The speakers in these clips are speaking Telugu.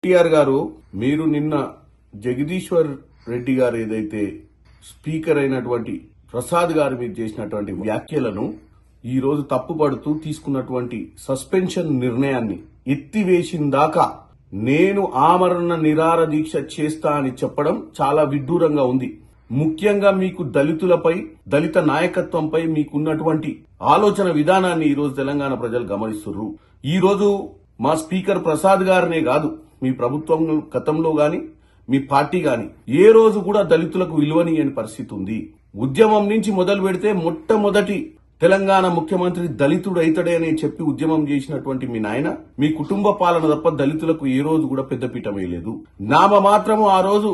కేటీఆర్ గారు, మీరు నిన్న జగదీశ్వర్ రెడ్డి గారు ఏదైతే స్పీకర్ అయినటువంటి ప్రసాద్ గారి మీద చేసినటువంటి వ్యాఖ్యలను ఈ రోజు తప్పుపడుతూ తీసుకున్నటువంటి సస్పెన్షన్ నిర్ణయాన్ని ఎత్తివేసిందాకా నేను ఆమరణ నిరాహార దీక్ష చేస్తా అని చెప్పడం చాలా విడ్డూరంగా ఉంది. ముఖ్యంగా మీకు దళితులపై, దళిత నాయకత్వంపై మీకున్నటువంటి ఆలోచన విధానాన్ని ఈ రోజు తెలంగాణ ప్రజలు గమనిస్తున్నారు. ఈ రోజు మా స్పీకర్ ప్రసాద్ గారినే కాదు, మీ ప్రభుత్వం గతంలో గాని, మీ పార్టీ గాని ఏ రోజు కూడా దళితులకు విలువనియని పరిస్థితి ఉంది. ఉద్యమం నుంచి మొదలు పెడితే మొట్టమొదటి తెలంగాణ ముఖ్యమంత్రి దళితుడు అయితడే అని చెప్పి ఉద్యమం చేసినటువంటి మీ నాయన మీ కుటుంబ పాలన తప్ప దళితులకు ఏ రోజు కూడా పెద్దపీట వేయలేదు. నామ మాత్రము ఆ రోజు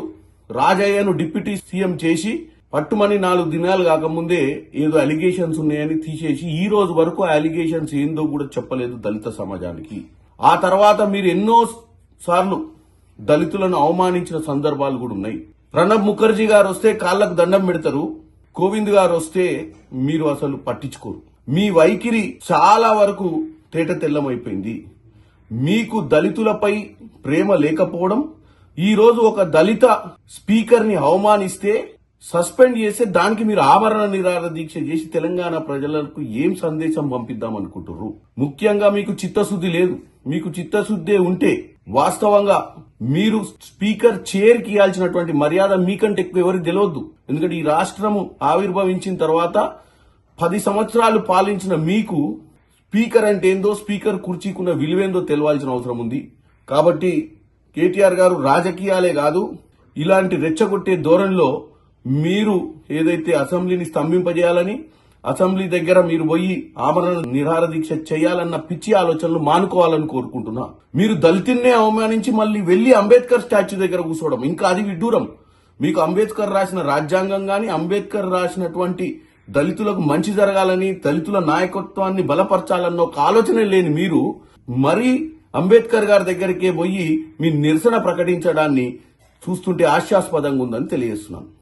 రాజయ్యను డిప్యూటీ సీఎం చేసి పట్టుమని 4 దినాలు కాకముందే ఏదో అలిగేషన్స్ ఉన్నాయని తీసేసి ఈ రోజు వరకు ఆ అలిగేషన్స్ ఏందో కూడా చెప్పలేదు దళిత సమాజానికి. ఆ తర్వాత మీరు ఎన్నో సార్లు దళితులను అవమానించిన సందర్భాలు కూడా ఉన్నాయి. ప్రణబ్ ముఖర్జీ గారు వస్తే కాళ్లకు దండం పెడతారు, కోవింద్ గారు వస్తే మీరు అసలు పట్టించుకోరు. మీ వైఖరి చాలా వరకు తేట తెల్లమైపోయింది. మీకు దళితులపై ప్రేమ లేకపోవడం, ఈ రోజు ఒక దళిత స్పీకర్ ని అవమానిస్తే సస్పెండ్ చేస్తే దానికి మీరు ఆమరణ నిరాహార దీక్ష చేసి తెలంగాణ ప్రజలకు ఏం సందేశం పంపిద్దాం అనుకుంటున్నారు? ముఖ్యంగా మీకు చిత్తశుద్ధి లేదు. మీకు చిత్తశుద్ధే ఉంటే వాస్తవంగా మీరు స్పీకర్ చైర్ కి ఇవ్వాల్సినటువంటి మర్యాద మీకంటే ఎక్కువ ఎవరికి తెలియద్దు. ఎందుకంటే ఈ రాష్ట్రము ఆవిర్భవించిన తర్వాత 10 సంవత్సరాలు పాలించిన మీకు స్పీకర్ అంటే ఏందో, స్పీకర్ కుర్చీకున్న విలువేందో తెలవాల్సిన అవసరం ఉంది. కాబట్టి కేటీఆర్ గారు రాజకీయాలే కాదు, ఇలాంటి రెచ్చగొట్టే ధోరణిలో మీరు ఏదైతే అసెంబ్లీని స్తంభింపజేయాలని, అసెంబ్లీ దగ్గర మీరు పోయి ఆమరణ నిరాహార దీక్ష చేయాలన్న పిచ్చి ఆలోచనలు మానుకోవాలని కోరుకుంటున్నా. మీరు దళితున్నే అవమానించి మళ్ళీ వెళ్లి అంబేద్కర్ స్టాచ్యూ దగ్గర కూర్చోవడం ఇంకా అది విడ్డూరం. మీకు అంబేద్కర్ రాసిన రాజ్యాంగం గాని, అంబేద్కర్ రాసినటువంటి దళితులకు మంచి జరగాలని, దళితుల నాయకత్వాన్ని బలపరచాలన్న ఒక ఆలోచన లేని మీరు మరీ అంబేద్కర్ గారి దగ్గరికే పోయి మీ నిరసన ప్రకటించడాన్ని చూస్తుంటే హాస్యాస్పదంగా ఉందని తెలియజేస్తున్నాను.